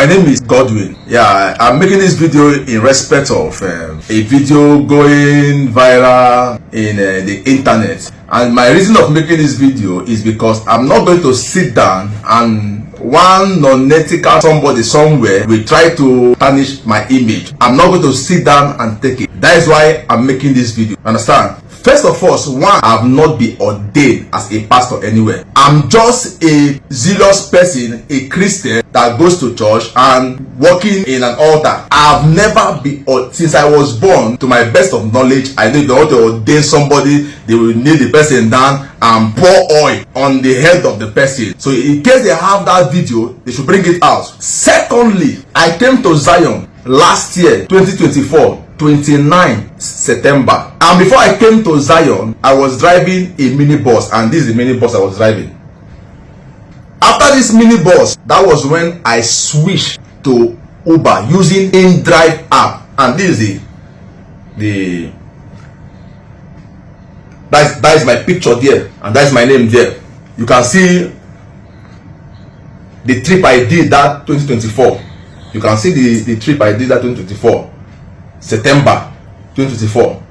my name is Godwin. Yeah, I'm making this video in respect of a video going viral in the internet. And my reason of making this video is because I'm not going to sit down and one non-ethical somebody somewhere will try to tarnish my image. I'm not going to sit down and take it. That is why I'm making this video. Understand? First of all, one, I have not been ordained as a pastor anywhere. I'm just a zealous person, a Christian that goes to church and working in an altar. I've never been, since I was born, to my best of knowledge, I know if they want to ordain somebody, they will kneel the person down and pour oil on the head of the person. So in case they have that video, they should bring it out. Secondly, I came to Zion last year, 2024. 29 September, and before I came to Zion, I was driving a minibus, and this is the minibus I was driving. After this minibus, that was when I switched to Uber using InDrive app, and this is that is my picture there, and that is my name there. You can see the trip I did that 2024. You can see the trip I did that 2024. September 2024,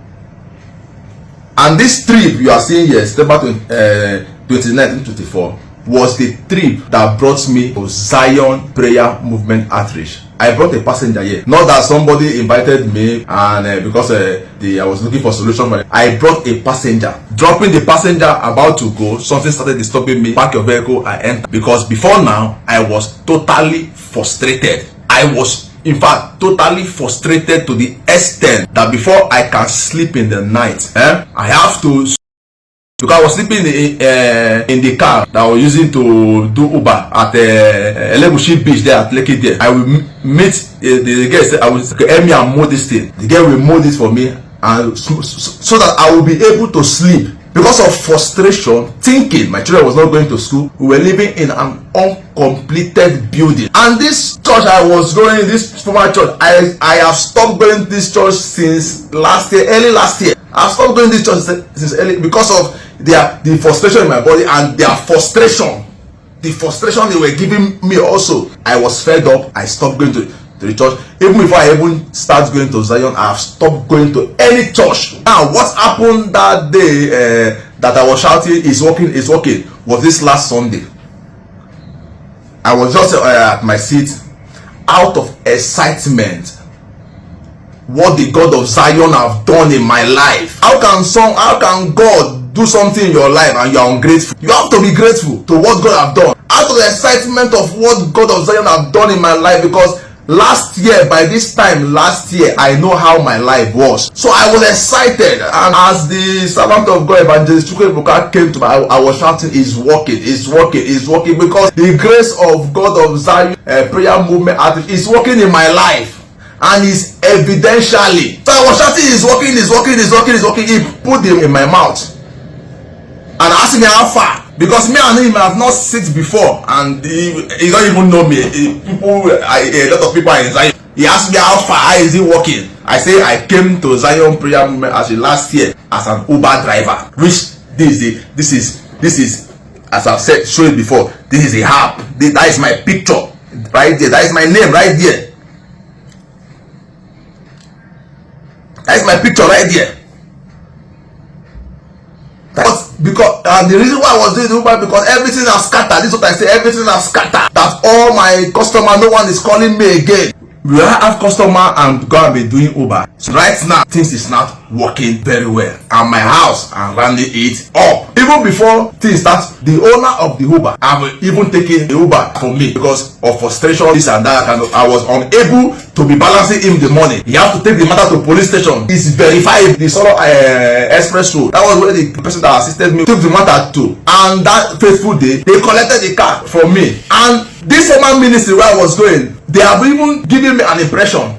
and this trip you are seeing here, September 29, 2024, was the trip that brought me to Zion Prayer Movement Outreach. I brought a passenger here, not that somebody invited me and because I was looking for solution. I brought a passenger. Dropping the passenger about to go, something started disturbing me. Park your vehicle, I enter, because before now I was totally frustrated. I was in fact totally frustrated to the extent that before I can sleep in the night, I have to, because I was sleeping in the car that I was using to do Uber at Elegushi Beach there at Lekki there. I will meet the girl, said I will help me and mow this thing. The girl will mow this for me, and so that I will be able to sleep. Because of frustration, thinking my children was not going to school, we were living in an uncompleted building. And this church I was going, this former church, I have stopped going to this church since last year, early last year. I've stopped going to this church since early because of the frustration in my body and their frustration. The frustration they were giving me also. I was fed up. I stopped going to the church. Even before I even start going to Zion, I have stopped going to any church. Now, what happened that day that I was shouting is working, was this last Sunday. I was just at my seat out of excitement. What the God of Zion have done in my life. How can God do something in your life and you are ungrateful? You have to be grateful to what God have done. Out of the excitement of what God of Zion have done in my life, because last year, by this time last year, I know how my life was. So I was excited, and as the servant of God, Evangelist Chukwuebuka, came to me, I was shouting, "It's working, it's working, it's working," because the grace of God of Zion Prayer Movement is working in my life, and it's evidentially. So I was shouting, "It's working, it's working, it's working, it's working." He put them in my mouth and asked me how far. Because me and him have not sit before, and he don't even know me. A lot of people are in Zion. He asked me how far, how is it working? I say I came to Zion Prayer Movement as last year as an Uber driver. Which this is as I've said, showed before. This is a app. That is my picture right there. That is my name right there. That is my picture right there. Because the reason why I was doing Uber, because everything has scattered. This is what I say, everything has scattered. That all my customer, no one is calling me again. We have customer and go and be doing Uber. So right now, things is not working very well. And my house, I'm running it up. Even before things start, the owner of the Uber have even taken the Uber for me because of frustration, this and that. And I was unable to be balancing him the money. He have to take the matter to police station. It's verified the Solo Express Road. That was where the person that assisted me took the matter to. And that faithful day, they collected the car from me. And this former ministry where I was going, they have even given me an impression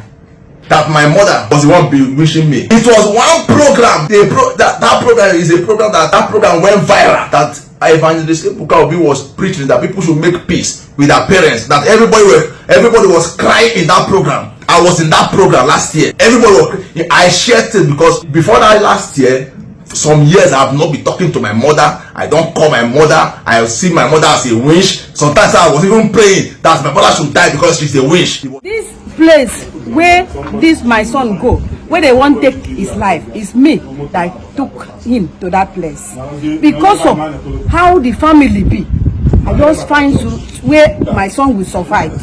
that my mother was the one wishing me. It was one program. That program is a program that program went viral. That Evangelist Chukwuebuka was preaching that people should make peace with their parents. That everybody was crying in that program. I was in that program last year. I shared it because before that last year, some years I have not been talking to my mother. I don't call my mother. I see my mother as a witch. Sometimes I was even praying that my mother should die because she's a witch. This place where this my son go, where they want to take his life, is me that took him to that place. Because of how the family be, I just find where my son will survive.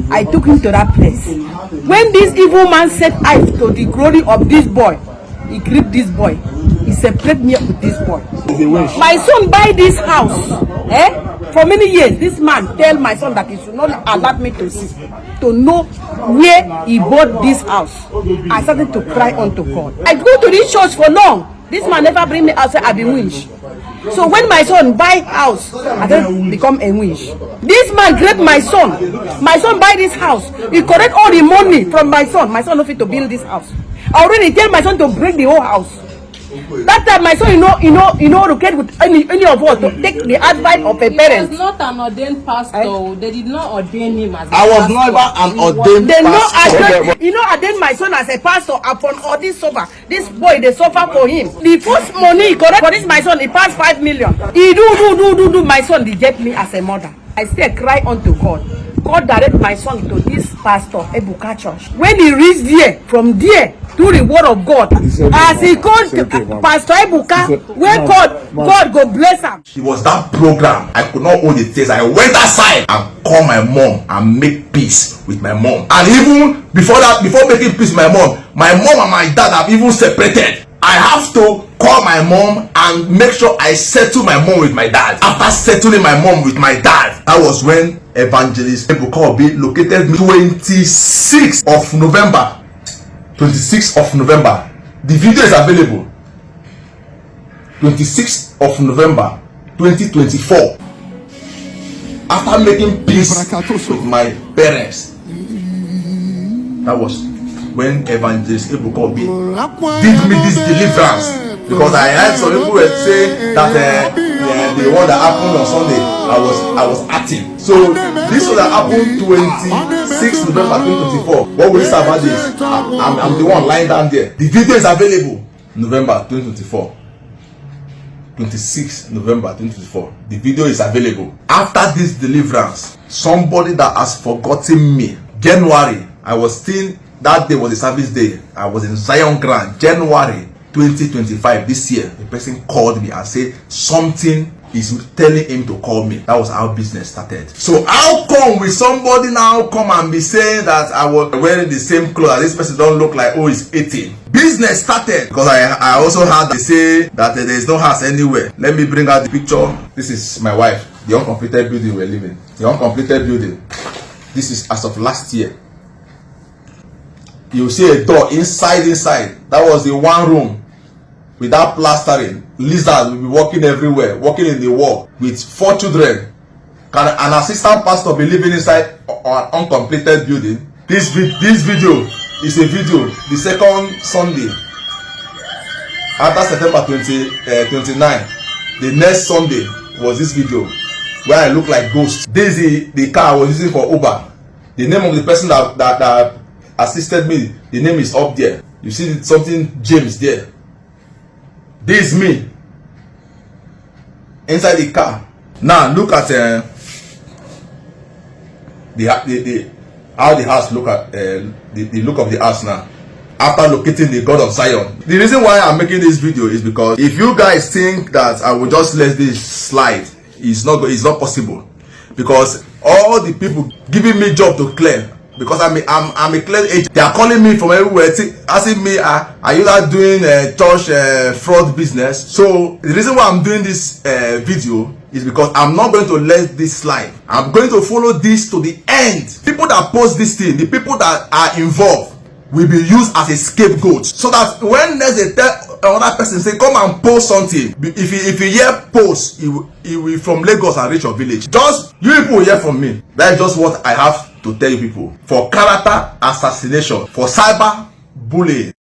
I took him to that place. When this evil man set eyes to the glory of this boy, he gripped this boy. He separated me with this boy. My son buy this house. For many years, this man tell my son that he should not allow me to see, to know where he bought this house. I started to cry unto God. I go to this church for long. This man never bring me outside. I be witch. So when my son buy house, I then become a witch. This man grabbed my son. My son buy this house. He collect all the money from my son. My son no fit to build this house. I already tell my son to break the whole house. That time my son, you know, to get with any of us to take the advice of a parent. He was not an ordained pastor. They did not ordain him as a pastor. I was never an ordained pastor. They not ordain my son as a pastor upon all this suffer. This boy, they suffer for him. The first money he collect for this my son, he passed 5 million. He do my son reject me as a mother. I still cry unto God. God direct my son to this pastor, Ebuka Church. When he reached there, from there, through the word of God, as he called Pastor Ebuka, where God go bless him. It was that program. I could not hold the tears. I went aside and called my mom and make peace with my mom. And even before that, before making peace with my mom and my dad have even separated. I have to call my mom and make sure I settle my mom with my dad. After settling my mom with my dad, that was when Evangelist Ebuka Obi located me 26th of November. 26th of November. The video is available. 26th of November 2024. After making peace with my parents, that was when Evangelist Ebuka Obi did me this deliverance. Because I heard some people were saying that the one that happened on Sunday, I was acting. So this one that happened 26th November 2024. What will you say about this? I'm the one lying down there. The video is available. November 2024. 26th November 2024. The video is available. After this deliverance, somebody that has forgotten me. January, I was still, that day was a service day. I was in Zion Grand. January 2025, this year, the person called me and said something is telling him to call me. That was how business started. So how come will somebody now come and be saying that I was wearing the same clothes and this person don't look like, oh, he's 18? Business started because I also heard they say that there is no house anywhere. Let me bring out the picture. This is my wife, the uncompleted building we're living. The uncompleted building. This is as of last year. You see a door inside. That was the one room without plastering. Lizards will be walking everywhere, walking in the wall with 4 children. Can an assistant pastor be living inside an uncompleted building? This video is a video. The second Sunday after September 29, the next Sunday was this video where I look like ghost. This is the car I was using for Uber. The name of the person that assisted me, the name is up there. You see something James there. This is me inside the car. Now look at how the house look at the look of the house now. After locating the God of Zion. The reason why I'm making this video is because if you guys think that I will just let this slide, it's not possible. Because all the people giving me job to clear, because I'm a clear agent, they are calling me from everywhere asking me, are you not doing church fraud business? So the reason why I'm doing this video is because I'm not going to let this slide. I'm going to follow this to the end. People that post this thing, the people that are involved, will be used as a scapegoat, so that when there's a another person say come and post something, if you hear post, it will from Lagos and reach your village. Just you people hear from me. That's just what I have to tell you people. For character assassination, for cyber bullying.